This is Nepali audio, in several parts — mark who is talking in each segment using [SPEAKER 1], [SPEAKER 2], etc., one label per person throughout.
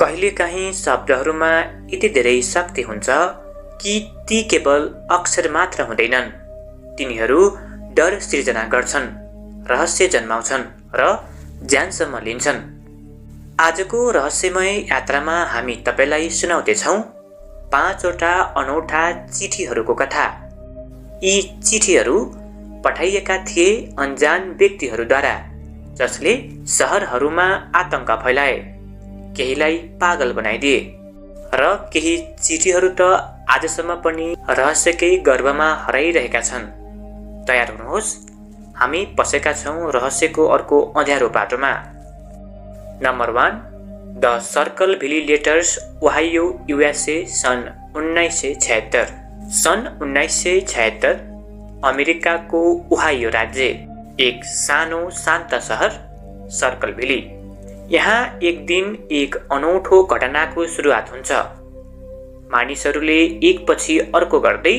[SPEAKER 1] कहिलेकाहीँ शब्दहरूमा यति धेरै शक्ति हुन्छ कि ती केवल अक्षर मात्र हुँदैनन्, तिनीहरू डर सिर्जना गर्छन्, रहस्य जन्माउँछन् र ज्यानसम्म लिन्छन्। आजको रहस्यमय यात्रामा हामी तपाईलाई सुनाउँदैछौँ 5वटा अनौठा चिठीहरूको कथा। यी चिठीहरू पठाइएका थिए अनजान व्यक्तिहरूद्वारा, जसले सहरहरूमा आतंक फैलाए, केहीलाई पागल बनाइदिए र केही चिठीहरू त आजसम्म पनि रहस्यकै गर्भमा हराइरहेका छन्। तयार हुनुहोस्, हामी पसेका छौँ रहस्यको अर्को अँध्यारो बाटोमा। Number 1, the Circleville letters, Ohio, USA, सन् 1976। सन् 1976 अमेरिकाको ओहाइयो राज्य, एक सानो शान्त सहर सर्कल भेली। यहाँ एक दिन एक अनौठो घटनाको सुरुवात हुन्छ। मानिसहरूले एकपछि अर्को गर्दै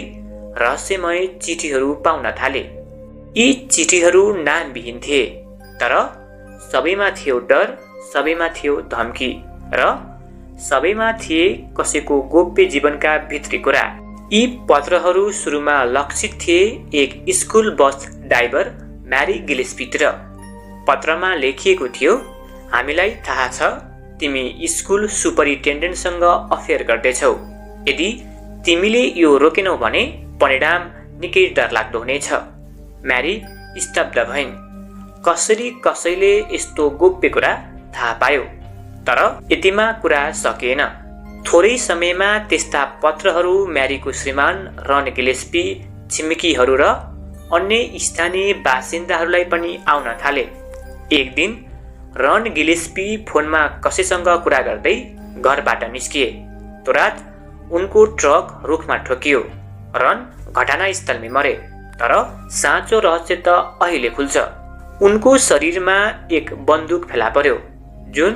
[SPEAKER 1] रहस्यमय चिठीहरू पाउन थाले। यी चिठीहरू नामविहीन थिए, तर सबैमा थियो डर, सबैमा थियो धम्की र सबैमा थिए कसैको गोप्य जीवनका भित्री कुरा। यी पत्रहरू सुरुमा लक्षित थिए एक स्कुल बस ड्राइभर म्यारी गिलेस्पीतिर। पत्रमा लेखिएको थियो, हामीलाई थाहा छ तिमी स्कुल सुपरिन्टेन्डेन्टसँग अफेयर गर्दैछौ। यदि तिमीले यो रोकेनौ भने परिणाम निकै डरलाग्दो हुनेछ। म्यारी स्तब्ध भइन्। कसरी कसैले यस्तो गोप्य कुरा थाहा पायो? तर यतिमा कुरा सकिएन। थोरै समयमा त्यस्ता पत्रहरू म्यारीको श्रीमान रन गिलेस्पी, छिमेकीहरू र अन्य स्थानीय बासिन्दाहरूलाई पनि आउन थाले। एक दिन रन गिलेस्पी फोनमा कसैसँग कुरा गर्दै घरबाट निस्किए। तुरन्त उनको ट्रक रुखमा ठोकियो। रन घटनास्थलमै मरे। तर साँचो रहस्य त अहिले खुल्छ। उनको शरीरमा एक बन्दुक फेला पर्यो, जुन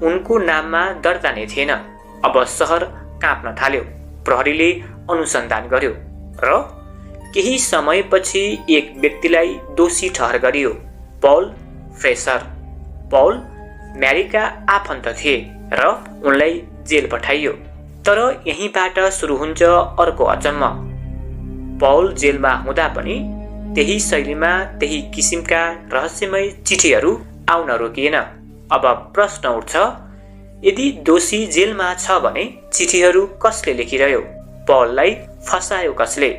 [SPEAKER 1] उनको नाममा दर्ता नै थिएन। अब सहर काँप्न थाल्यो। प्रहरीले अनुसन्धान गर्यो र केही समयपछि एक व्यक्तिलाई दोषी ठहर गरियो, पौल फ्रेसर। पौल म्यारीका आफन्त थिए र उनलाई जेल पठाइयो। तर यहीँबाट सुरु हुन्छ अर्को अचम्म। पौल जेलमा हुँदा पनि त्यही शैलीमा, त्यही किसिमका रहस्यमय चिठीहरू आउन रोकिएन। अब प्रश्न उठ्छ, यदि दोषी जेलमा छ भने चिठीहरू कसले लेखिरह्यो? पौललाई फसायो कसले?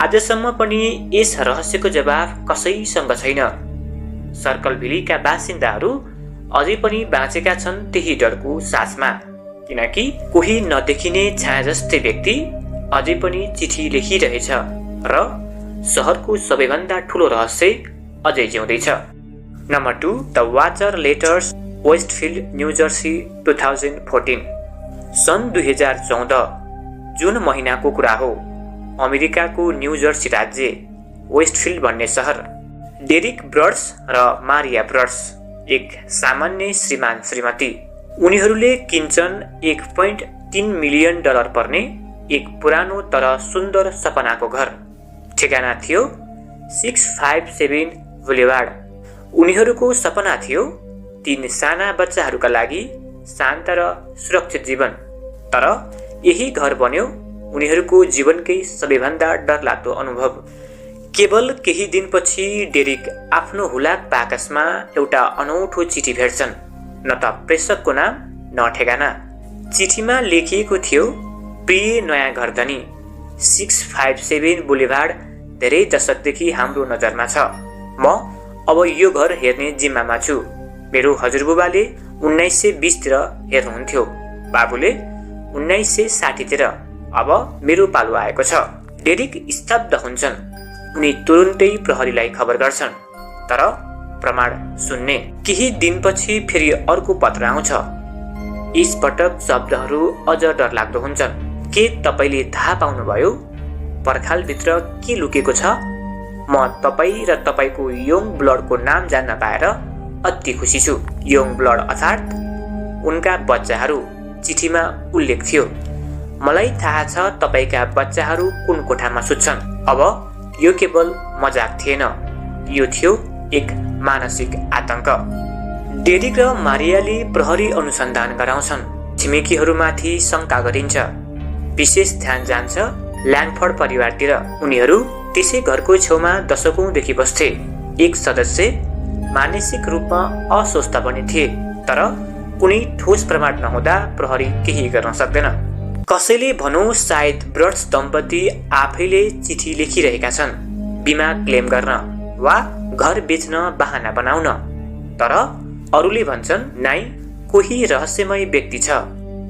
[SPEAKER 1] आजसम्म पनि यस रहस्यको जवाफ कसैसँग छैन। सर्कल भेलीका बासिन्दाहरू अझै पनि बाँचेका छन् त्यही डरको सासमा, किनकि कोही नदेखिने छाया जस्तै व्यक्ति अझै पनि चिठी लेखिरहेछ र सहरको सबैभन्दा ठुलो रहस्य अझै जिउँदैछ। Number 2, the watcher letters, Westfield, New Jersey, 2014। सन् 2014 जुन महिनाको कुरा हो। अमेरिकाको न्यू जर्सी राज्य, वेस्टफिल्ड भन्ने सहर। डेरिक ब्रड्स र मारिया ब्रड्स, एक सामान्य श्रीमान श्रीमती। उनीहरूले किन्छन् $1.3 मिलियन पर्ने एक पुरानो तर सुन्दर सपनाको घर। ठेगाना थियो 657 बुलेवार्ड। उनीहरूको सपना थियो 3 साना बच्चाहरूका लागि शान्त र सुरक्षित जीवन। तर यही घर बन्यो उनीहरूको जीवनकै सबैभन्दा डरलाग्दो अनुभव। केवल केही दिनपछि डेरिक आफ्नो हुलाक बाकसमा एउटा अनौठो चिठी भेट्छन्। न त प्रेषकको नाम, न ठेगाना। चिठीमा लेखिएको थियो, प्रिय नयाँ घरधनी, 657 बुलेवार्ड धेरै दशकदेखि हाम्रो नजरमा छ। म अब यो घर हेर्ने जिम्मामा छु। मेरो हजुरबुबाले 1920तिर हेर्नुहुन्थ्यो, बाबुले 1960तिर। अब मेरो पालो आएको छ। डेरिक स्तब्ध हुन्छन्। उनी तुरुन्तै प्रहरीलाई खबर गर्छन्, तर प्रमाण सुन्ने। केही दिनपछि फेरि अर्को पत्र आउँछ। यसपटक शब्दहरू अझ डरलाग्दो हुन्छन्। के तपाईले थाहा पाउनुभयो पर्खालभित्र के लुकेको छ? म तपाईँ र तपाईँको यङ ब्लडको नाम जान्न पाएर अति खुसी छु। यङ ब्लड अर्थात् उनका बच्चाहरू, चिठीमा उल्लेख थियो। मलाई थाहा छ तपाईँका बच्चाहरू कुन कोठामा सुत्छन्। अब यो केवल मजाक थिएन, यो थियो एक मानसिक आतंक। डेरिक र मारियाले प्रहरी अनुसन्धान गराउँछन्। छिमेकीहरूमाथि शङ्का गरिन्छ। विशेष ध्यान जान्छ ल्याङफोर्ड परिवारतिर। उनीहरू त्यसै घरको छेउमा दशकौंदेखि बस्थे। एक सदस्य मानसिक रूपमा अस्वस्थ पनि थिए, तर कुनै ठोस प्रमाण नहुँदा प्रहरी केही गर्न सक्दैन। कसैले भनौँ सायद ब्रड्स दम्पति आफैले चिठी लेखिरहेका छन्, बिमा क्लेम गर्न वा घर बेच्न बहाना बनाउन। तर अरूले भन्छन् नाइ कोही रहस्यमय व्यक्ति छ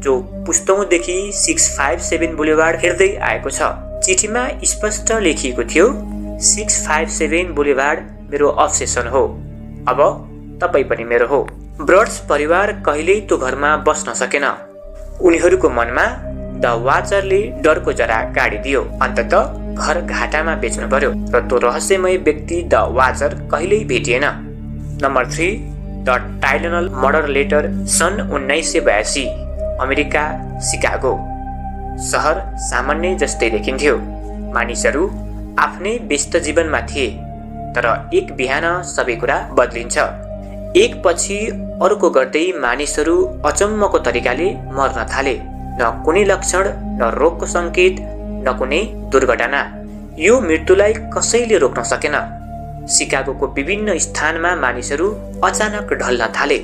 [SPEAKER 1] जो पुस्तौंदेखि 657 बुलेवार्ड हेर्दै आएको छ। चिठीमा स्पष्ट लेखिएको थियो 657 बुलेवार्ड मेरो अब्सेसन हो, अब तपाईँ पनि मेरो हो। ब्रड्स परिवार कहिल्यै त्यो घरमा बस्न सकेन। उनीहरूको मनमा द वाचरले डरको जरा गाडिदियो। अन्ततः घर घाटामा बेच्नु पर्यो र त्यो रहस्यमय व्यक्ति द वाचर कहिल्यै भेटिएन। Number 3 the Tylenol murder letter. सन् 1982 अमेरिका सिकागो सहर सामान्य जस्तै देखिन्थ्यो। मानिसहरू आफ्नै व्यस्त जीवनमा थिए, तर एक बिहान सबै कुरा बदलिन्छ। एक पछि अर्को गर्दै मानिसहरू अचम्मको तरिकाले मर्न थाले। न कुनै लक्षण, न रोगको संकेत, न कुनै दुर्घटना। यो मृत्युलाई कसैले रोक्न सकेन। सिकागोको विभिन्न स्थानमा मानिसहरू अचानक ढल्न थाले।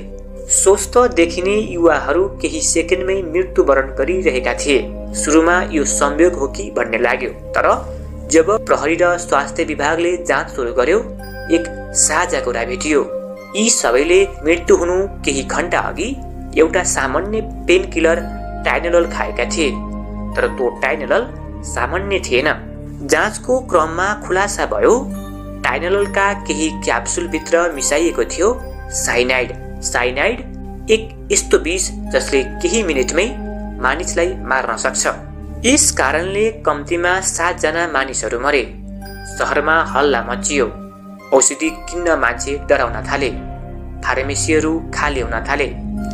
[SPEAKER 1] स्वस्थ देखिने युवाहरू केही सेकेन्डमै मृत्युवरण गरिरहेका थिए। सुरुमा यो संयोग हो कि भन्ने लाग्यो, तर जब प्रहरी र स्वास्थ्य विभागले जाँच सुरु गर्यो, एक साझा कुरा भेटियो। यी सबैले मृत्यु हुनु केही घण्टा अघि एउटा सामान्य पेन किलर टाइलेनल खाएका थिए, तर त्यो टाइलेनल सामान्य थिएन। जाँचको क्रममा खुलासा भयो टाइलेनलका केही क्याप्सुलभित्र मिसाइएको थियो साइनाइड। साइनाइड एक यस्तो विष जसले केही मिनेटमै मानिसलाई मार्न सक्छ। यस कारणले कम्तीमा 7 जना मानिसहरू मरे। सहरमा हल्ला मचियो। औषधि किन्न मान्छे डराउन थाले। फार्मेसीहरू खाली हुन थाले।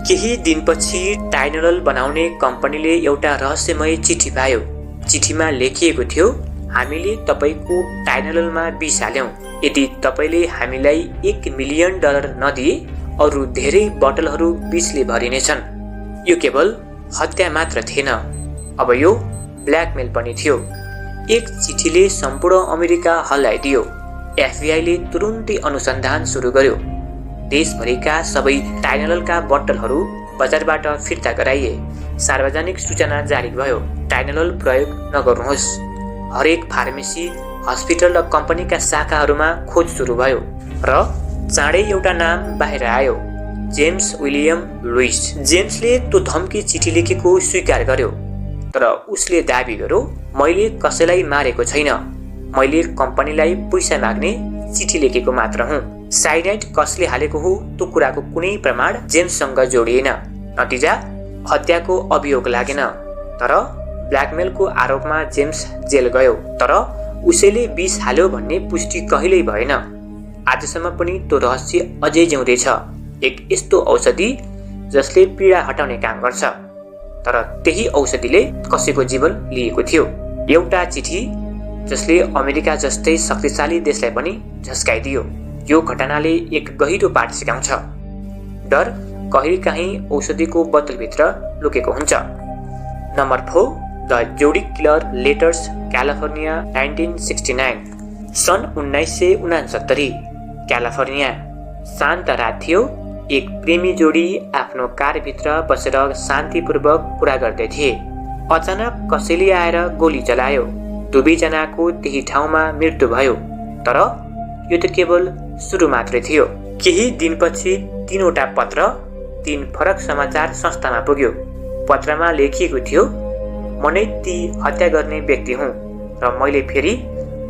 [SPEAKER 1] केही दिनपछि टाइलेनल बनाउने कम्पनीले एउटा रहस्यमय चिठी पायो। चिठीमा लेखिएको थियो हामीले तपाईको टाइलेनलमा विष हाल्यौं। यदि तपाईले हामीलाई $1 मिलियन नदिए अरू धेरै बोतलहरू विषले भरिनेछन्। यो केवल हत्या मात्र थिएन, अब यो ब्ल्याकमेल पनि थियो। एक चिठीले सम्पूर्ण अमेरिका हल्लाइदियो। एफबीआईले तुरुन्तै अनुसन्धान सुरु गर्यो। देशभरिका सबै टाइलेनलका बोतलहरू बजारबाट फिर्ता गराइए। सार्वजनिक सूचना जारी भयो, टाइलेनल प्रयोग नगर्नुहोस्। हरेक फार्मेसी, हस्पिटल र कम्पनीका शाखाहरूमा खोज सुरु भयो र चाँडै एउटा नाम बाहिर आयो, जेम्स विलियम लुइस। जेम्सले त्यो धम्की चिठी लेखेको स्वीकार गर्यो, तर उसले दाबी गर्यो मैले कसैलाई मारेको छैन, मैले कम्पनीलाई पैसा माग्ने चिठी लेखेको मात्र हुँ। साइनाइड कसले हालेको हो त्यो कुराको कुनै प्रमाण जेम्ससँग जोडिएन। नतिजा हत्याको अभियोग लागेन, तर ब्ल्याकमेलको आरोपमा जेम्स जेल गयो। तर उसैले विष हाल्यो भन्ने पुष्टि कहिल्यै भएन। आजसम्म पनि त्यो रहस्य अझै जिउँदैछ। एक यस्तो औषधि जसले पीडा हटाउने काम गर्छ, तर त्यही औषधिले कसैको जीवन लिएको थियो। एउटा चिठी जसले अमेरिका जस्तै शक्तिशाली देशलाई पनि झस्काइदियो। यो घटनाले एक गहिरो पाठ सिकाउँछ। डर कहिलेकाहीँ औषधिको बोतलभित्र लुकेको हुन्छ। Number 4 the जोडिक killer letters California 1969। सन् 1969 क्यालिफोर्निया। शान्त रात थियो। एक प्रेमी जोडी आफ्नो कारभित्र बसेर शान्तिपूर्वक कुरा गर्दै थिए। अचानक कसैले आएर गोली चलायो। दुवैजनाको त्यही ठाउँमा मृत्यु भयो। तर यो त केवल सुरु मात्रै थियो। केही दिनपछि 3वटा पत्र 3 फरक समाचार संस्थामा पुग्यो। पत्रमा लेखिएको थियो म नै ती हत्या गर्ने व्यक्ति हुँ र मैले फेरि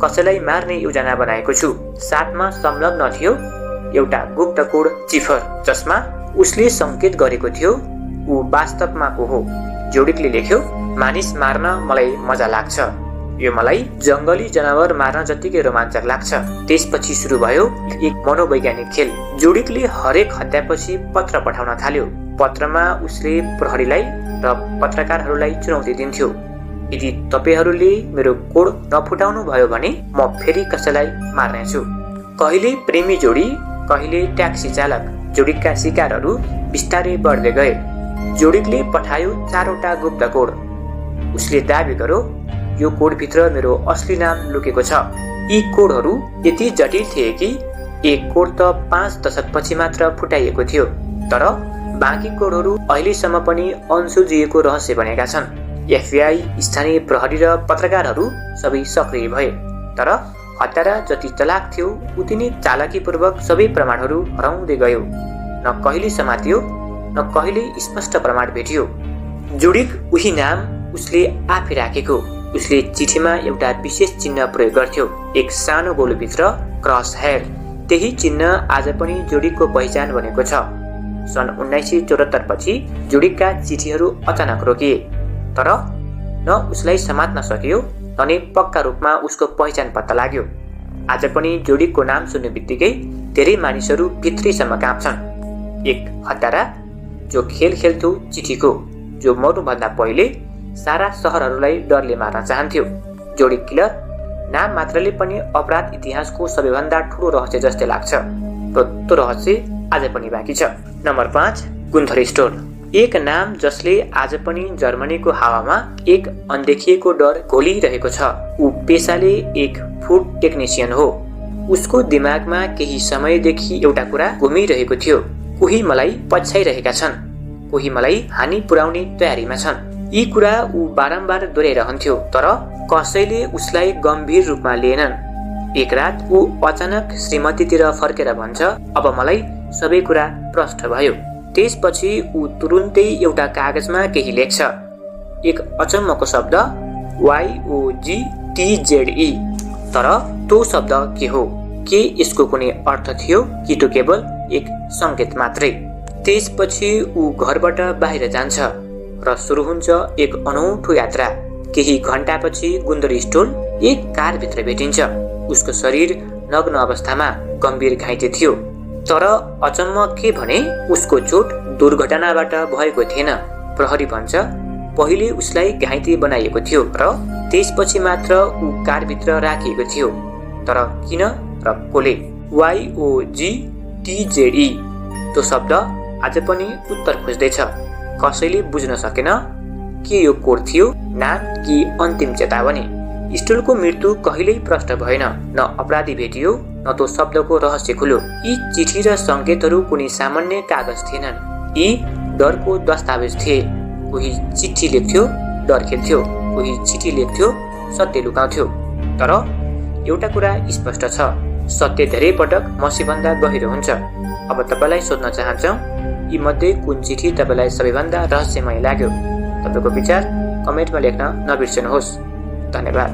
[SPEAKER 1] कसैलाई मार्ने योजना बनाएको छु। साथमा संलग्न थियो एउटा गुप्त कोड चिफर, जसमा उसले संकेत गरेको थियो ऊ वास्तवमा को हो। जोडिकले लेख्यो मानिस मार्न मलाई मजा लाग्छ, यो मलाई जंगली जनावर मार्न जतिकै रोमाञ्चक लाग्छ। त्यसपछि सुरु भयो एक मनोवैज्ञानिक खेल। जोडिकले हरेक हत्यापछि पत्र पठाउन थाल्यो। पत्रमा उसले प्रहरीलाई र पत्रकारहरूलाई चुनौती दिन्थ्यो, यदि तपाईहरूले मेरो कोड नफुटाउनु भयो भने म फेरि कसैलाई मार्नेछु। कहिले प्रेमी जोडी, कहिले ट्याक्सी चालक। जोडिकका शिकारहरू बिस्तारै बढ्दै गए। जोडिकले पठायो 4वटा गुप्त कोड। उसले दाबी गर्यो, यो कोडभित्र मेरो असली नाम लुकेको छ। यी कोडहरू यति जटिल थिए कि एक कोड त 5 दशकपछि मात्र फुटाइएको थियो, तर बाँकी कोडहरू अहिलेसम्म पनि अनसुल्झिएको रहस्य बनेका छन्। FBI, स्थानीय प्रहरी र पत्रकारहरू सबै सक्रिय भए, तर हत्यारा जति चलाक थियो उति नै चालाकीपूर्वक सबै प्रमाणहरू हराउँदै गयो। न कहिले समातियो, न कहिले स्पष्ट प्रमाण भेटियो। जोडिक उही नाम उसले आफै राखेको। उसले चिठीमा एउटा विशेष चिन्ह प्रयोग गर्थ्यो, एक सानो गोलोभित्र क्रस हेयर। त्यही चिन्ह आज पनि जोडिकको पहिचान बनेको छ। सन् 1974 पछि जोडिकका चिठीहरू अचानक रोकिए, तर न उसलाई समात्न सकियो, न नै पक्का रूपमा उसको पहिचान पत्ता लाग्यो। आज पनि जोडिकको नाम सुन्ने बित्तिकै धेरै मानिसहरू भित्रैसम्म काँप्छन्। एक हत्यारा जो खेल खेल्थ्यो चिठीको, जो मर्नुभन्दा पहिले सारा सहरहरूलाई डरले मार्न चाहन्थ्यो। जोडिक किलर नाम मात्रले पनि अपराध इतिहासको सबैभन्दा ठुलो रहस्य जस्तै लाग्छ, र त्यो रहस्य आज पनि बाँकी छ। Number 5, Gunther Stoll. एक नाम जसले आज पनि जर्मनीको हावामा एक अनदेखिएको डर घोलिरहेको छ। ऊ पेसाले एक फुड टेक्निसियन हो। उसको दिमागमा केही समयदेखि एउटा कुरा घुमिरहेको थियो, कोही मलाई पछ्याइरहेका छन्, कोही मलाई हानि पुर्याउने तयारीमा छन्। यी कुरा ऊ बारम्बार दोहोऱ्याइरहन्थ्यो, तर कसैले उसलाई गम्भीर रूपमा लिएनन्। एक रात ऊ अचानक श्रीमतीतिर फर्केर भन्छ, अब मलाई सबै कुरा प्रष्ट भयो। त्यसपछि ऊ तुरुन्तै एउटा कागजमा केही लेख्छ, एक अचम्मको शब्द YOGTZE। तर त्यो शब्द के हो? के यसको कुनै अर्थ थियो कि त्यो केवल एक सङ्केत मात्रै? त्यसपछि ऊ घरबाट बाहिर जान्छ र सुरु हुन्छ एक अनौठो यात्रा। केही घण्टापछि गुन्थर स्टोल एक कारभित्र भेटिन्छ। उसको शरीर नग्न अवस्थामा गम्भीर घाइते थियो, तर अचम्म के भने उसको चोट दुर्घटनाबाट भएको थिएन। प्रहरी भन्छ पहिले उसलाई घाइते बनाइएको थियो र त्यसपछि मात्र ऊ कारभित्र राखिएको थियो। तर किन र कसले? YOGTZE त्यो शब्द आज पनि उत्तर खोज्दैछ। कसैले बुझ्न सकेन के यो कोड थियो, नाम कि अन्तिम चेतावनी। स्टोलको मृत्यु कहिल्यै प्रष्ट भएन, न अपराधी भेटियो, न त्यो शब्दको रहस्य खुल्यो। यी चिठी र सङ्केतहरू कुनै सामान्य कागज थिएनन्, यी डरको दस्तावेज थिए। कोही चिठी लेख्थ्यो, डर खेल्थ्यो, कोही चिठी लेख्थ्यो, सत्य लुकाउँथ्यो। तर एउटा कुरा स्पष्ट छ, सत्य धेरै पटक मसीभन्दा गहिरो हुन्छ। अब तपाईँलाई सोध्न चाहन्छौँ, यी मध्ये कुन चिठी तपाईँलाई सबैभन्दा रहस्यमय लाग्यो? तपाईँको विचार कमेन्टमा लेख्न नबिर्सनुहोस्। धन्यवाद।